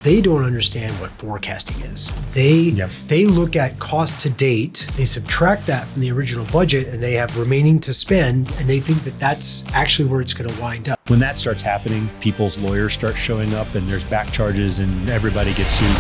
They don't understand what forecasting is. They look at cost to date, they subtract that from the original budget, and they have remaining to spend, and they think that that's actually where it's going to wind up. When that starts happening, people's lawyers start showing up and there's back charges and everybody gets sued.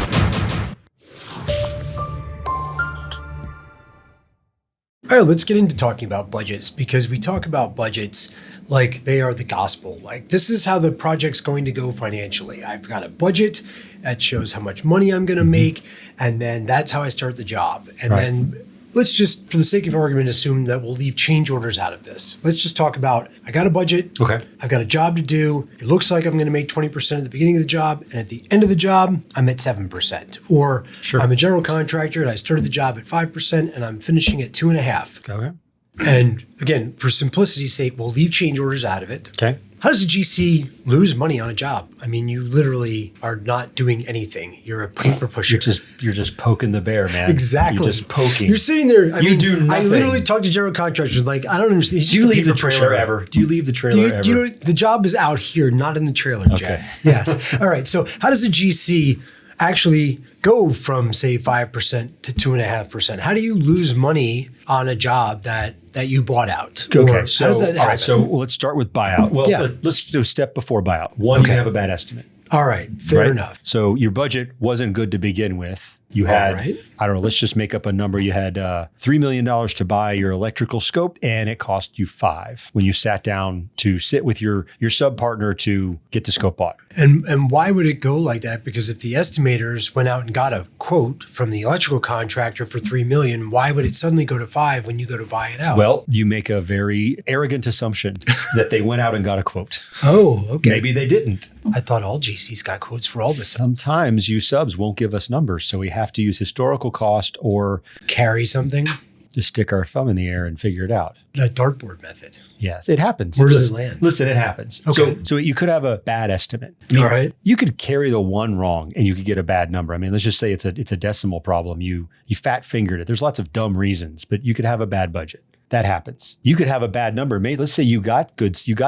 All right, let's get into talking about budgets, because we talk about budgets like they are the gospel. Like, this is how the project's going to go financially. I've got a budget that shows how much money I'm going to make, and then that's how I start the job. And then let's just, for the sake of argument, assume that we'll leave change orders out of this. Let's just talk about, I got a budget. Okay. I've got a job to do. It looks like I'm going to make 20% at the beginning of the job, and at the end of the job, I'm at 7%. Or I'm a general contractor and I started the job at 5% and I'm finishing at 2.5%. Okay. And again, for simplicity's sake, we'll leave change orders out of it. Okay. How does a GC lose money on a job? I mean, you literally are not doing anything. You're a paper pusher. You're just poking the bear, man. Exactly. You're just poking. You're sitting there. You do nothing. I literally talk to general contractors like, I don't understand. Do you leave the trailer ever? Do you leave the trailer ever? You know, the job is out here, not in the trailer, Jack. Yes. All right. So how does a GC actually go from, say, 5% to 2.5%? How do you lose money on a job that you bought out? Okay, so how does that happen? all right, so let's start with buyout. Well, let's do a step before buyout. One, you have a bad estimate. All right, fair enough. So your budget wasn't good to begin with. You had, I don't know, let's just make up a number. You had $3 million to buy your electrical scope, and it cost you $5 million when you sat down to sit with your sub partner to get the scope bought. And why would it go like that? Because if the estimators went out and got a quote from the electrical contractor for $3 million, why would it suddenly go to $5 million when you go to buy it out? Well, you make a very arrogant assumption that they went out and got a quote. Oh, okay. Maybe they didn't. I thought all GCs got quotes for all this. Sometimes you subs won't give us numbers, so we have to use historical cost or carry something. Just stick our thumb in the air and figure it out. The dartboard method. Yes, it happens. Where does it land? Listen, it happens. Okay. So you could have a bad estimate. All right. You could carry the one wrong and you could get a bad number. I mean, let's just say it's a decimal problem. You fat fingered it. There's lots of dumb reasons, but you could have a bad budget. That happens. You could have a bad number. Maybe let's say you got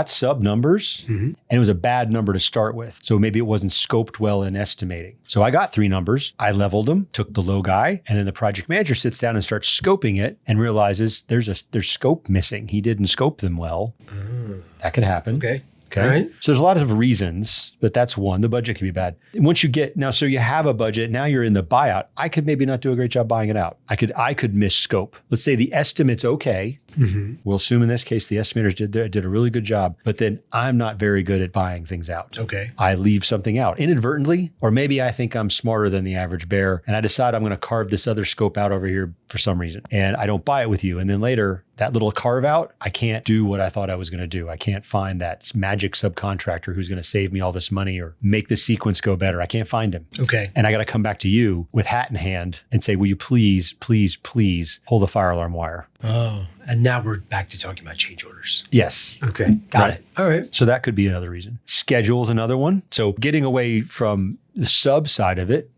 sub numbers and it was a bad number to start with. So maybe it wasn't scoped well in estimating. So I got 3 numbers. I leveled them, took the low guy, and then the project manager sits down and starts scoping it and realizes there's scope missing. He didn't scope them well. That could happen. Okay. Okay. Right. So there's a lot of reasons, but that's one. The budget can be bad. Once you get now, so you have a budget. Now you're in the buyout. I could maybe not do a great job buying it out. I could miss scope. Let's say the estimate's okay. We'll assume in this case the estimators did a really good job, but then I'm not very good at buying things out. Okay. I leave something out inadvertently, or maybe I think I'm smarter than the average bear, and I decide I'm going to carve this other scope out over here for some reason, and I don't buy it with you. And then later, that little carve out, I can't do what I thought I was going to do. I can't find that magic subcontractor who's going to save me all this money or make the sequence go better. I can't find him. Okay. And I got to come back to you with hat in hand and say, will you please, please, please hold the fire alarm wire? Oh, and now we're back to talking about change orders. Yes. Okay. Got it. All right. So that could be another reason. Schedule is another one. So getting away from the sub side of it,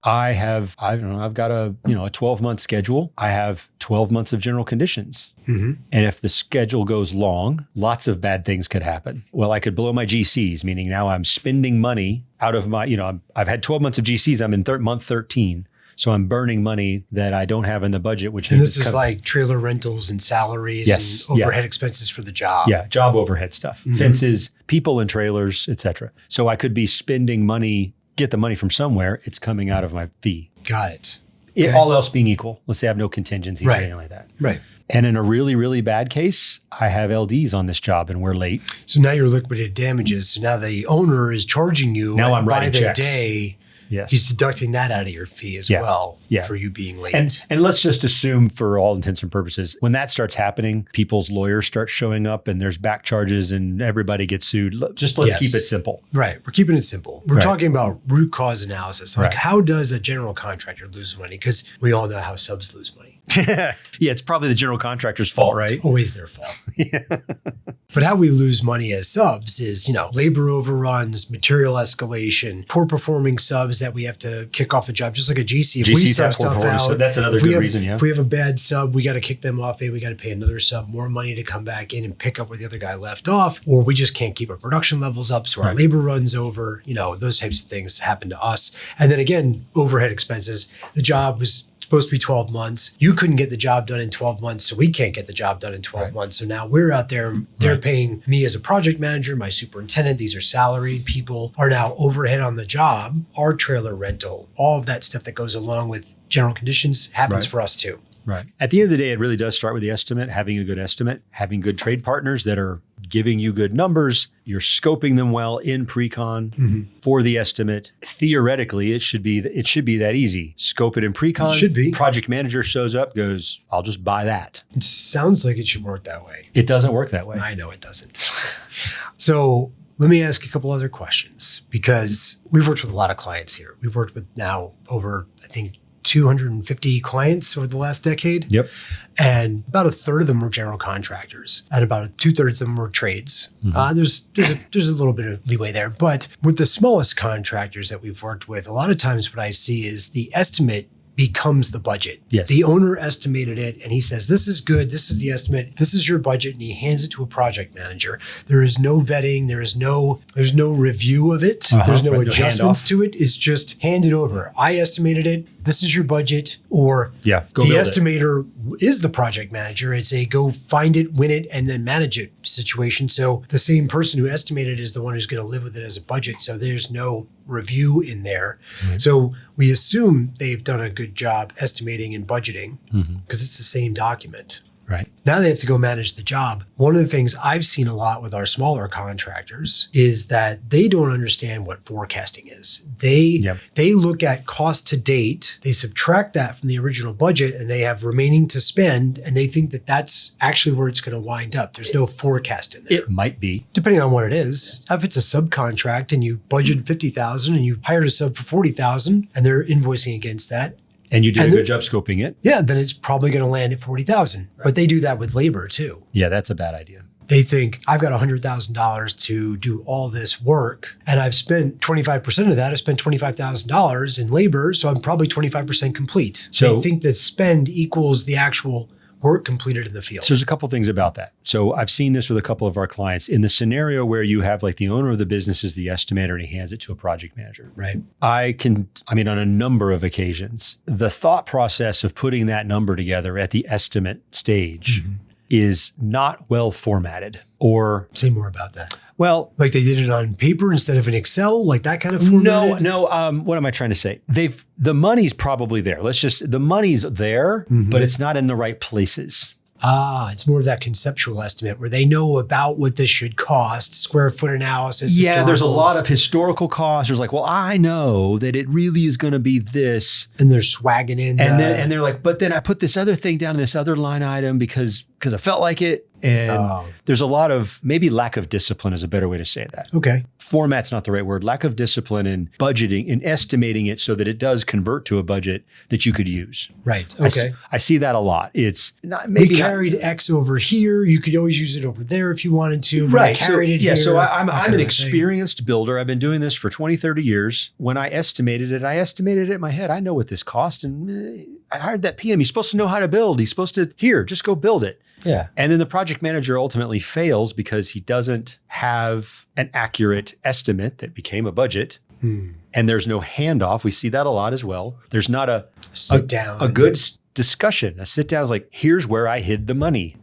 I've got a 12-month schedule. I have 12 months of general conditions. And if the schedule goes long, lots of bad things could happen. Well, I could blow my GCs, meaning now I'm spending money out of my, I've had 12 months of GCs. I'm in month 13. So I'm burning money that I don't have in the budget, which and this is like trailer rentals and salaries and overhead expenses for the job. Yeah, job overhead stuff, fences, people in trailers, etc. So I could be spending money, get the money from somewhere. It's coming out of my fee. Got it. All else being equal. Let's say I have no contingencies or anything like that. Right. And in a really, really bad case, I have LDs on this job and we're late. So now you're liquidated damages. So now the owner is charging you now I'm by writing the checks. Day. Yes. He's deducting that out of your fee as well for you being late. And let's just assume for all intents and purposes, when that starts happening, people's lawyers start showing up and there's back charges and everybody gets sued. Let's keep it simple. Right. We're keeping it simple. We're talking about root cause analysis. Like how does a general contractor lose money? Because we all know how subs lose money. Yeah, it's probably the general contractor's fault, right? It's always their fault. But how we lose money as subs is, labor overruns, material escalation, poor performing subs that we have to kick off a job, just like a GC. If we sub stuff out, so that's another good reason, yeah. If we have a bad sub, we got to kick them off. Maybe we got to pay another sub more money to come back in and pick up where the other guy left off, or we just can't keep our production levels up, so our labor runs over. Those types of things happen to us. And then again, overhead expenses. The job was supposed to be 12 months. You couldn't get the job done in 12 months, so we can't get the job done in 12 months. So now we're out there, they're paying me as a project manager, my superintendent, these are salaried people, are now overhead on the job, our trailer rental, all of that stuff that goes along with general conditions happens for us too. Right. At the end of the day, it really does start with the estimate, having a good estimate, having good trade partners that are giving you good numbers. You're scoping them well in pre-con for the estimate. Theoretically, it should be that easy. Scope it in pre-con. It should be. Project manager shows up, goes, I'll just buy that. It sounds like it should work that way. It doesn't work that way. I know it doesn't. So let me ask a couple other questions, because we've worked with a lot of clients here. We've worked with now over, I think, 250 clients over the last decade. Yep. And about a third of them were general contractors, and about 2/3 of them were trades. There's a little bit of leeway there. But with the smallest contractors that we've worked with, a lot of times what I see is the estimate becomes the budget. Yes. The owner estimated it and he says, this is good, this is the estimate, this is your budget, and he hands it to a project manager. There is no vetting, there's no review of it, there's no adjustments to it. It's just handed over. I estimated it, this is your budget, or the estimator is the project manager. It's a go find it, win it, and then manage it situation. So the same person who estimated is the one who's going to live with it as a budget. So there's no review in there. So we assume they've done a good job estimating and budgeting because it's the same document. Right. Now they have to go manage the job. One of the things I've seen a lot with our smaller contractors is that they don't understand what forecasting is. They look at cost to date, they subtract that from the original budget, and they have remaining to spend, and they think that that's actually where it's going to wind up. There's no forecast in there. It might be. Depending on what it is. If it's a subcontract and you budgeted $50,000 and you hired a sub for $40,000 and they're invoicing against that, and you did a good job scoping it. Yeah, then it's probably going to land at $40,000. Right. But they do that with labor too. Yeah, that's a bad idea. They think, I've got $100,000 to do all this work, and I've spent 25% of that. I spent $25,000 in labor, so I'm probably 25% complete. So they think that spend equals the actual work completed in the field. So there's a couple things about that. So I've seen this with a couple of our clients in the scenario where you have like the owner of the business is the estimator and he hands it to a project manager. Right. On a number of occasions, the thought process of putting that number together at the estimate stage is not well formatted. Or say more about that. Well, like they did it on paper instead of in Excel, like that kind of format? No. What am I trying to say? The money's probably there. The money's there, but it's not in the right places. It's more of that conceptual estimate where they know about what this should cost, square foot analysis. Yeah, there's a lot of historical costs. There's like, well, I know that it really is going to be this. And they're swagging in. And they're like, but then I put this other thing down in this other line item because I felt like it. And there's a lot of maybe lack of discipline is a better way to say that. Okay. Format's not the right word. Lack of discipline in budgeting and estimating it so that it does convert to a budget that you could use. Right. Okay. I see that a lot. It's not maybe we carried X over here. You could always use it over there if you wanted to. Right. I carried it here. So I'm an experienced builder. I've been doing this for 20, 30 years. When I estimated it in my head. I know what this cost. And I hired that PM. He's supposed to know how to build. He's supposed to, just go build it. Yeah. And then the project manager ultimately fails because he doesn't have an accurate estimate that became a budget. And there's no handoff. We see that a lot as well. There's not a good discussion. A sit down is like, here's where I hid the money.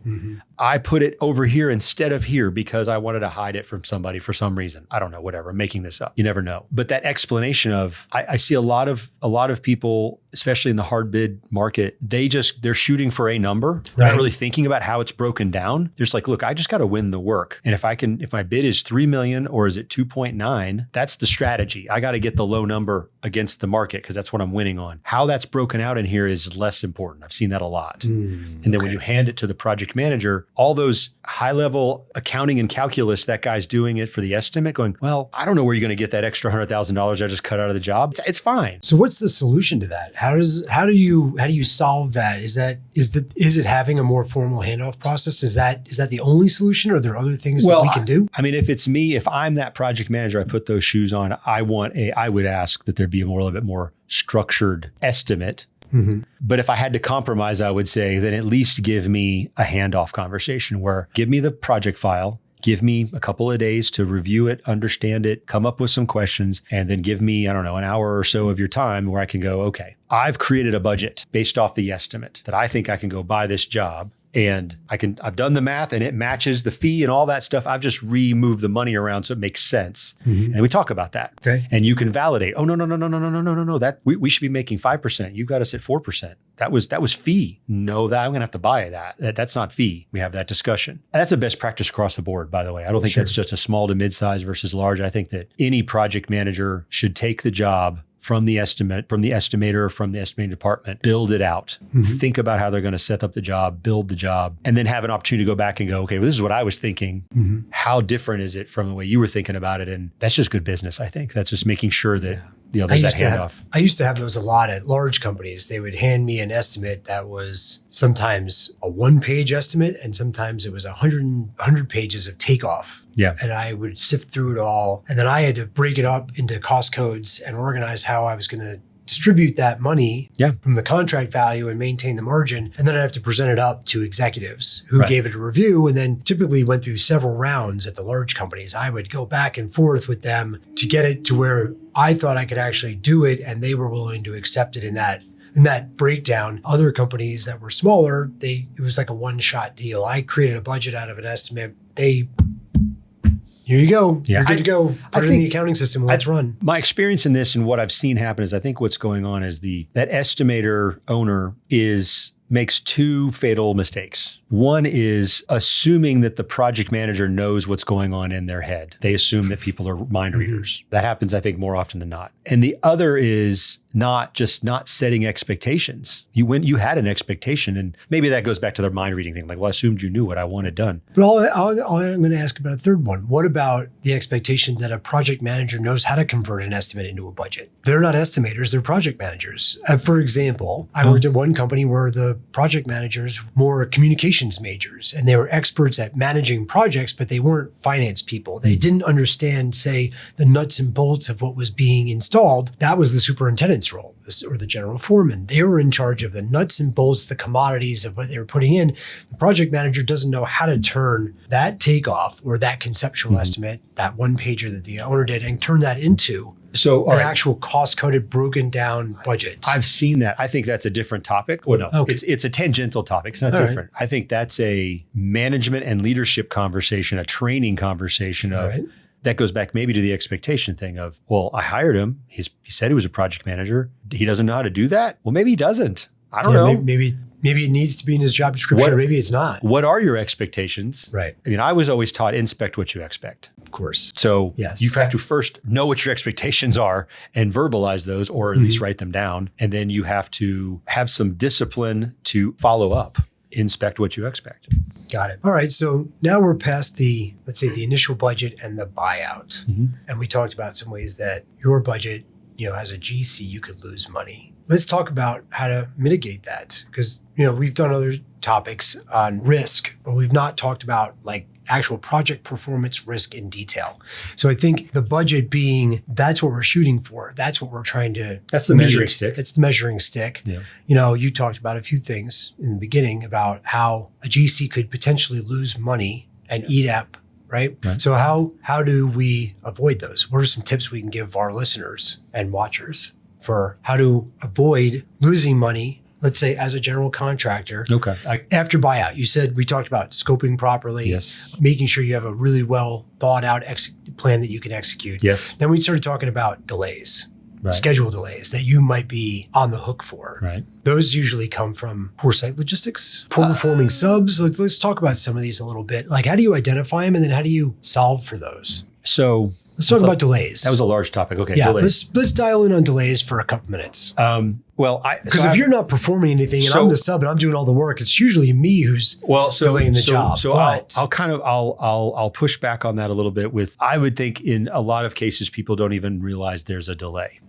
I put it over here instead of here because I wanted to hide it from somebody for some reason. I don't know, whatever. I'm making this up. You never know. But that explanation of, I see a lot of people, especially in the hard bid market, they're shooting for a number. They're not really thinking about how it's broken down. They're just like, look, I just got to win the work. And if my bid is 3 million or is it 2.9, that's the strategy. I got to get the low number against the market because that's what I'm winning on. How that's broken out in here is less important. I've seen that a lot. And then when you hand it to the project manager, where all those high level accounting and calculus, that guy's doing it for the estimate going, well, I don't know where you're going to get that extra $100,000 I just cut out of the job. It's fine. So what's the solution to that? How do you solve that? Is it having a more formal handoff process? Is that the only solution, or are there other things that we can do? I mean, if it's me, if I'm that project manager, I put those shoes on, I would ask that there be a little bit more structured estimate. Mm-hmm. But if I had to compromise, I would say then at least give me a handoff conversation where give me the project file, give me a couple of days to review it, understand it, come up with some questions, and then give me, an hour or so of your time where I can go, okay, I've created a budget based off the estimate that I think I can go buy this job. And I've done the math and it matches the fee and all that stuff. I've just removed the money around so it makes sense. Mm-hmm. And we talk about that. Okay. And you can validate, oh, no. That we should be making 5%. You got us at 4%. That was fee. No, that I'm going to have to buy that. That's not fee. We have that discussion. And that's a best practice across the board, by the way. I don't think that's just a small to mid-size versus large. I think that any project manager should take the job from the estimator, or from the estimating department, build it out, think about how they're going to set up the job, build the job, and then have an opportunity to go back and go, okay, well, this is what I was thinking. Mm-hmm. How different is it from the way you were thinking about it? And that's just good business, I think. That's just making sure that there's that handoff. I used to have those a lot at large companies. They would hand me an estimate that was sometimes a 1-page estimate, and sometimes it was 100 pages of takeoff. Yeah. And I would sift through it all. And then I had to break it up into cost codes and organize how I was going to distribute that money from the contract value and maintain the margin. And then I'd have to present it up to executives who gave it a review, and then typically went through several rounds at the large companies. I would go back and forth with them to get it to where I thought I could actually do it, and they were willing to accept it in that breakdown. Other companies that were smaller, it was like a one-shot deal. I created a budget out of an estimate. Here you go. Yeah. You're good to go. Put it in the accounting system. Let's run. My experience in this and what I've seen happen is I think what's going on is that estimator owner makes two fatal mistakes. One is assuming that the project manager knows what's going on in their head. They assume that people are mind readers. That happens, I think, more often than not. And the other is not setting expectations. You had an expectation, and maybe that goes back to their mind reading thing. Like, well, I assumed you knew what I wanted done. But I'm going to ask about a third one. What about the expectation that a project manager knows how to convert an estimate into a budget? They're not estimators, they're project managers. For example, I worked at one company where the project managers were more communications majors, and they were experts at managing projects, but they weren't finance people. They didn't understand, say, the nuts and bolts of what was being installed. That was the superintendent's role, or the general foreman. They were in charge of the nuts and bolts, the commodities of what they were putting in. The project manager doesn't know how to turn that takeoff or that conceptual estimate, that one pager that the owner did, and turn that into an actual cost-coded, broken down budget. I've seen that. I think that's a different topic. Well, no, it's a tangential topic. It's not different. Right. I think that's a management and leadership conversation, a training conversation that goes back maybe to the expectation thing of, well, I hired him. He said he was a project manager. He doesn't know how to do that. Well, maybe he doesn't. I don't know. Maybe it needs to be in his job description, or maybe it's not. What are your expectations? Right. I mean, I was always taught inspect what you expect. Of course. So you have to first know what your expectations are and verbalize those, or at least write them down. And then you have to have some discipline to follow up. Inspect what you expect. Got it. All right. So now we're past let's say the initial budget and the buyout. Mm-hmm. And we talked about some ways that your budget, as a GC, you could lose money. Let's talk about how to mitigate that, because, we've done other topics on risk, but we've not talked about like actual project performance risk in detail. So I think the budget that's what we're shooting for. That's what we're trying to. That's the measuring stick. That's the measuring stick. Yeah. You talked about a few things in the beginning about how a GC could potentially lose money and eat up. Right? So how do we avoid those? What are some tips we can give our listeners and watchers for how to avoid losing money, let's say as a general contractor? Okay. After buyout, we talked about scoping properly, making sure you have a really well thought out plan that you can execute. Yes. Then we started talking about delays. Schedule delays that you might be on the hook for. Right. Those usually come from poor site logistics, poor performing subs. Let's talk about some of these a little bit. Like, how do you identify them, and then how do you solve for those? So Let's talk about delays. That was a large topic. Okay. Yeah. Delays. Let's dial in on delays for a couple minutes. Because If you're not performing anything and I'm the sub and I'm doing all the work, it's usually me who's delaying the job. So I'll push back on that a little bit with, I would think in a lot of cases, people don't even realize there's a delay.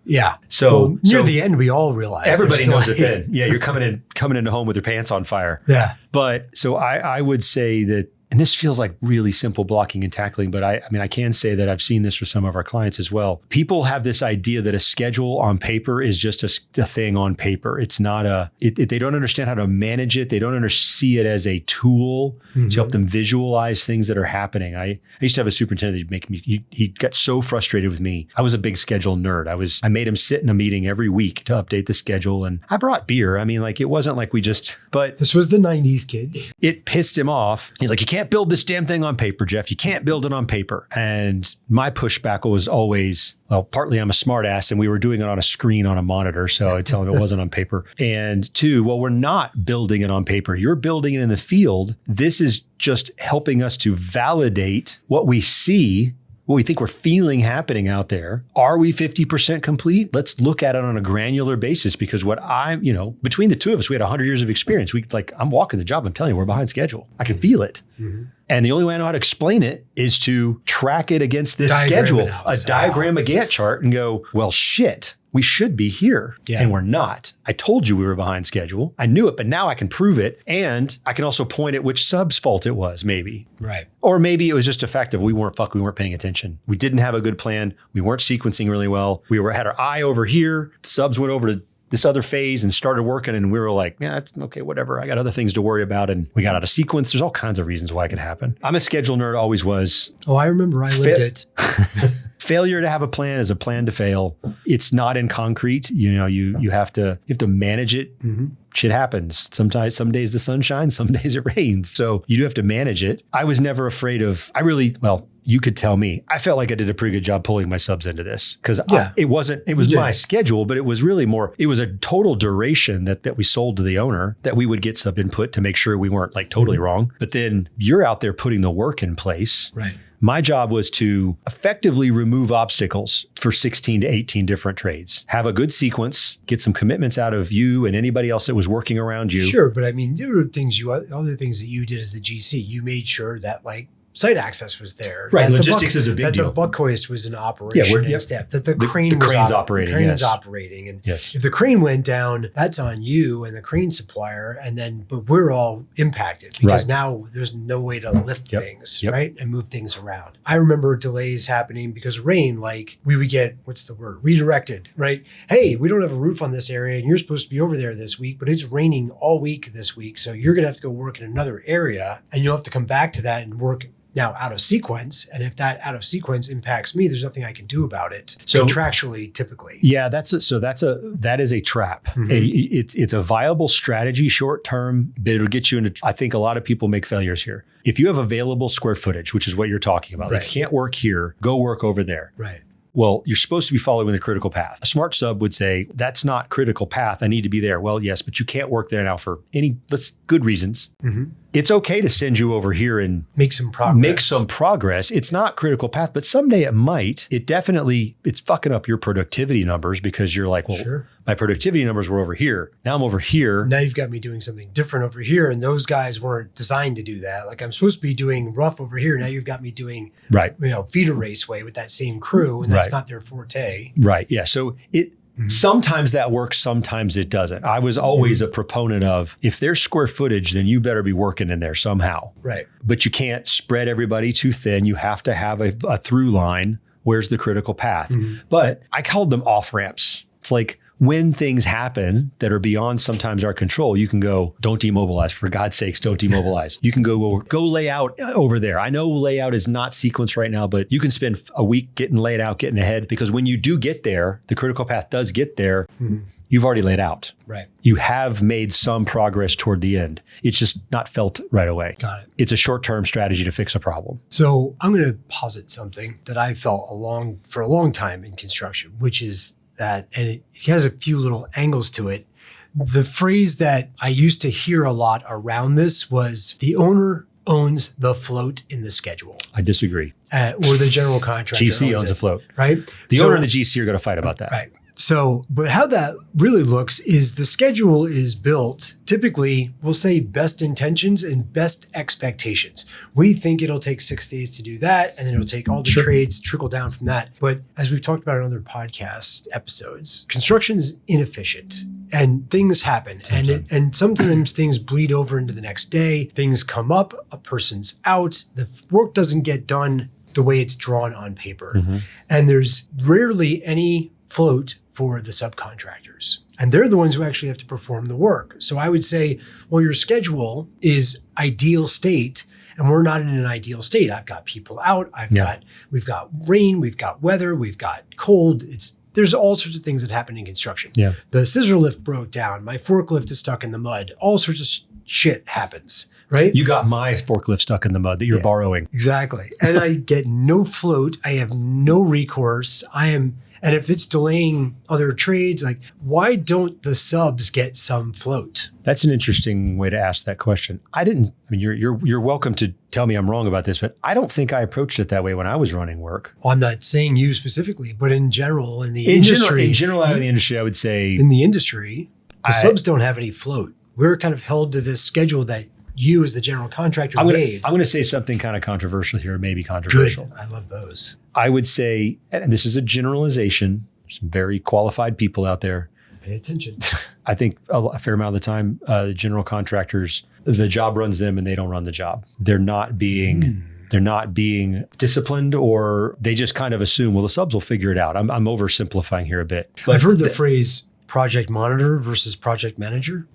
Yeah. So near the end, we all realize everybody knows it then. Yeah. You're coming into home with your pants on fire. Yeah. But so I would say that, and this feels like really simple blocking and tackling, but I mean, I can say that I've seen this for some of our clients as well. People have this idea that a schedule on paper is just a thing on paper. It's not they don't understand how to manage it. They don't see it as a tool to help them visualize things that are happening. I used to have a superintendent that he got so frustrated with me. I was a big schedule nerd. I made him sit in a meeting every week to update the schedule, and I brought beer. I mean, like, it wasn't like but this was the 90s, kids. It pissed him off. He's like, you can't build this damn thing on paper, Jeff. You can't build it on paper. And my pushback was always, well, partly I'm a smart ass and we were doing it on a screen on a monitor. So I tell him it wasn't on paper. And two, well, we're not building it on paper. You're building it in the field. This is just helping us to validate what we see, what we think we're feeling happening out there. Are we 50% complete? Let's look at it on a granular basis, because between the two of us, we had 100 years of experience. I'm walking the job. I'm telling you, we're behind schedule. I can feel it. Mm-hmm. And the only way I know how to explain it is to track it against this schedule, a diagram, a Gantt chart, and go, well, shit, we should be here. Yeah. And we're not. I told you we were behind schedule. I knew it, but now I can prove it. And I can also point at which sub's fault it was, maybe. Right. Or maybe it was just a fact of we weren't paying attention. We didn't have a good plan. We weren't sequencing really well. We had our eye over here. Subs went over to this other phase and started working, and we were like, yeah, it's okay, whatever. I got other things to worry about. And we got out of sequence. There's all kinds of reasons why it could happen. I'm a schedule nerd, always was. Oh, I remember I lived it. Failure to have a plan is a plan to fail. It's not in concrete. You have to manage it. Mm-hmm. Shit happens. Sometimes, some days the sun shines, some days it rains. So you do have to manage it. I was never afraid of, you could tell me, I felt like I did a pretty good job pulling my subs into this, because it was my schedule, but it was really more, it was a total duration that we sold to the owner, that we would get sub input to make sure we weren't like totally wrong. But then you're out there putting the work in place. Right. My job was to effectively remove obstacles for 16 to 18 different trades. Have a good sequence, get some commitments out of you and anybody else that was working around you. Sure, but I mean, there were other things that you did as the GC. You made sure that site access was there. Right, logistics is a big deal. That the buck hoist was in operation and stuff. That the crane was operating. Crane's operating. And if the crane went down, that's on you and the crane supplier. But we're all impacted because now there's no way to lift things, right? And move things around. I remember delays happening because of rain, we would get, redirected, right? Hey, we don't have a roof on this area and you're supposed to be over there this week, but it's raining all week this week. So you're going to have to go work in another area and you'll have to come back to that and work now out of sequence. And if that out of sequence impacts me, there's nothing I can do about it. So contractually, typically. Yeah, that is a trap. Mm-hmm. It's a viable strategy short term, but it'll get you into, I think a lot of people make failures here. If you have available square footage, which is what you're talking about, if you can't work here, go work over there. Right. Well, you're supposed to be following the critical path. A smart sub would say, that's not critical path. I need to be there. Well, yes, but you can't work there now for good reasons. Mm-hmm. It's okay to send you over here and make some progress. It's not critical path, but someday it might. It's fucking up your productivity numbers because you're like, well, my productivity numbers were over here. Now I'm over here. Now you've got me doing something different over here. And those guys weren't designed to do that. Like I'm supposed to be doing rough over here. Now you've got me doing, feeder raceway with that same crew. And that's not their forte. Right. Yeah. So sometimes that works, sometimes it doesn't. I was always a proponent of, if there's square footage, then you better be working in there somehow. Right. But you can't spread everybody too thin. You have to have a through line. Where's the critical path? Mm-hmm. But I called them off ramps. It's like, when things happen that are beyond sometimes our control, you can go, don't demobilize. For God's sakes, don't demobilize. You can go lay out over there. I know layout is not sequenced right now, but you can spend a week getting laid out, getting ahead, because when you do get there, the critical path does get there. Mm-hmm. You've already laid out. Right. You have made some progress toward the end. It's just not felt right away. Got it. It's a short-term strategy to fix a problem. So I'm going to posit something that I felt for a long time in construction, which is that, and it has a few little angles to it. The phrase that I used to hear a lot around this was the owner owns the float in the schedule. I disagree. Or the general contractor GC owns the float. Right? The owner and the GC are going to fight about that. Right. So, but how that really looks is the schedule is built, typically, we'll say best intentions and best expectations. We think it'll take 6 days to do that, and then it'll take all the trades, trickle down from that. But as we've talked about in other podcast episodes, construction is inefficient. And things happen. And sometimes things bleed over into the next day. Things come up, a person's out, the work doesn't get done the way it's drawn on paper. Mm-hmm. And there's rarely any float for the subcontractors. And they're the ones who actually have to perform the work. So I would say, well, your schedule is ideal state, and we're not in an ideal state. I've got people out. We've got rain, we've got weather, we've got cold. There's all sorts of things that happen in construction. Yeah. The scissor lift broke down. My forklift is stuck in the mud. All sorts of shit happens, right? You got my forklift stuck in the mud that you're borrowing. Exactly. And I get no float. I have no recourse. And if it's delaying other trades, like, why don't the subs get some float? That's an interesting way to ask that question. You're welcome to tell me I'm wrong about this, but I don't think I approached it that way when I was running work. Well, I'm not saying you specifically, but in general, in the industry. In general, out of the industry, I would say. In the industry, the subs don't have any float. We're kind of held to this schedule that you as the general contractor made. I'm going to say something kind of controversial here, maybe controversial. Good. I love those. I would say, and this is a generalization, some very qualified people out there. Pay attention. I think a fair amount of the time, general contractors, the job runs them and they don't run the job. They're not being disciplined, or they just kind of assume, well, the subs will figure it out. I'm oversimplifying here a bit. But I've heard the phrase project monitor versus project manager.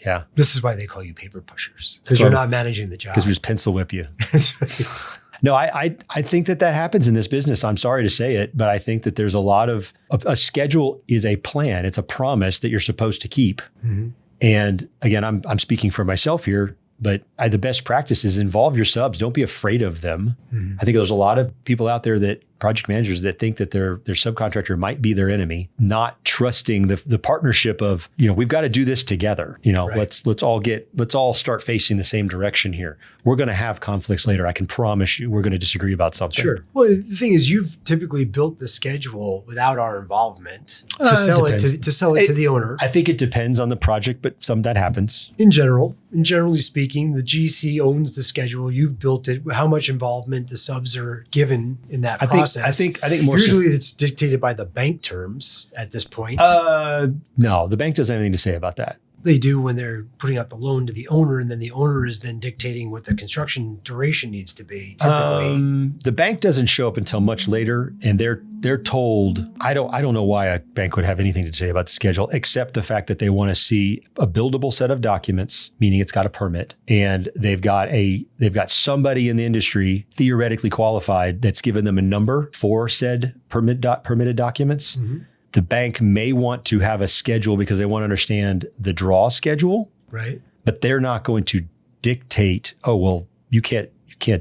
Yeah. This is why they call you paper pushers, because you're not managing the job. Because we just pencil whip you. That's right. No, I think that happens in this business. I'm sorry to say it, but I think that there's a lot of a schedule is a plan. It's a promise that you're supposed to keep. Mm-hmm. And again, I'm speaking for myself here, but the best practice is involve your subs. Don't be afraid of them. Mm-hmm. I think there's a lot of people out there that project managers that think that their subcontractor might be their enemy, not trusting the partnership of, we've got to do this together. Right. Let's all start facing the same direction here. We're going to have conflicts later. I can promise you we're going to disagree about something. Sure. Well, the thing is, you've typically built the schedule without our involvement to sell it to the owner. I think it depends on the project, but that happens. Generally speaking, the GC owns the schedule. You've built it. How much involvement the subs are given in that process? I think more usually it's dictated by the bank terms at this point. No, the bank doesn't have anything to say about that. They do when they're putting out the loan to the owner, and then the owner is then dictating what the construction duration needs to be. Typically, the bank doesn't show up until much later, and they're told. I don't know why a bank would have anything to say about the schedule, except the fact that they want to see a buildable set of documents, meaning it's got a permit, and they've got somebody in the industry theoretically qualified that's given them a number for said permitted documents. Mm-hmm. The bank may want to have a schedule because they want to understand the draw schedule, right? But they're not going to dictate, oh, well, you can't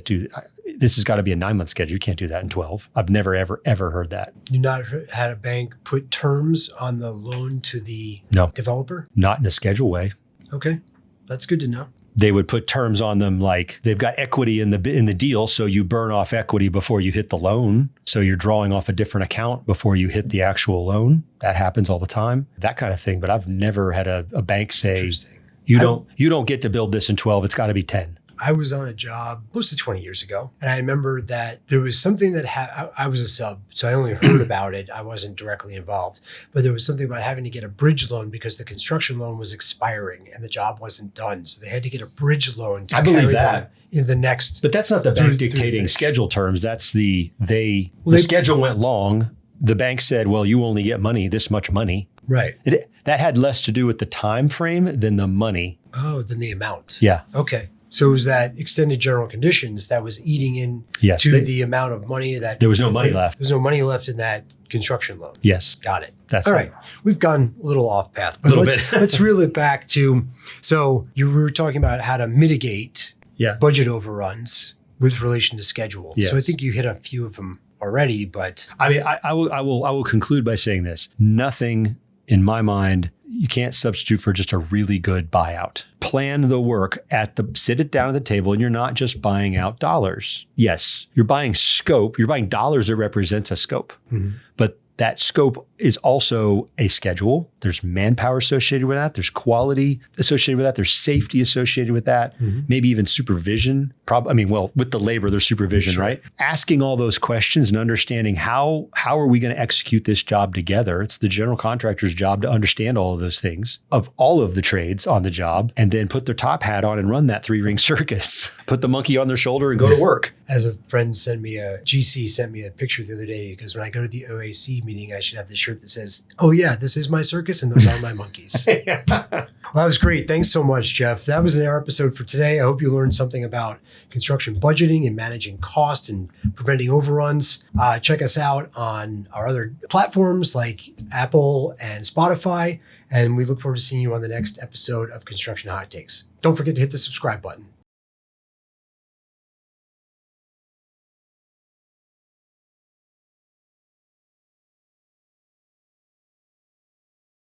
do, this has got to be a 9-month schedule. You can't do that in 12. I've never, ever heard that. You not had a bank put terms on the loan to the developer? Not in a schedule way. Okay. That's good to know. They would put terms on them like they've got equity in the deal, so you burn off equity before you hit the loan. So you're drawing off a different account before you hit the actual loan. That happens all the time, that kind of thing. But I've never had a bank say, you don't get to build this in 12. It's got to be 10. I was on a job close to 20 years ago, and I remember that there was something that I was a sub, so I only heard about it. I wasn't directly involved, but there was something about having to get a bridge loan because the construction loan was expiring and the job wasn't done. So they had to get a bridge loan to carry them in the next. But that's not the bank dictating schedule terms. That's the schedule went long. The bank said, well, you only get money, this much money. Right. That had less to do with the time frame than the money. Oh, than the amount. Yeah. Okay. So it was that extended general conditions that was eating in the amount of money that... There was no money left. There's no money left in that construction loan. Yes. Got it. That's all right. We've gone a little off path, but let's reel it back to... So you were talking about how to mitigate budget overruns with relation to schedule. Yes. So I think you hit a few of them already, but... I will conclude by saying this. Nothing in my mind, you can't substitute for just a really good buyout plan the work sit it down at the table, and you're not just buying out dollars. Yes, you're buying scope. You're buying dollars that represents a scope. But that scope is also a schedule. There's manpower associated with that. There's quality associated with that. There's safety associated with that. Maybe even supervision. With the labor, there's supervision, right? Asking all those questions and understanding how are we going to execute this job together? It's the general contractor's job to understand all of those things of all of the trades on the job, and then put their top hat on and run that 3-ring circus. Put the monkey on their shoulder and go to work. As a friend GC sent me a picture the other day, because when I go to the OAC meeting, I should have this shirt that says, "Oh yeah, this is my circus and those are my monkeys." Well, that was great. Thanks so much, Jeff. That was our episode for today. I hope you learned something about construction budgeting and managing cost and preventing overruns. Check us out on our other platforms like Apple and Spotify. And we look forward to seeing you on the next episode of Construction Hot Takes. Don't forget to hit the subscribe button.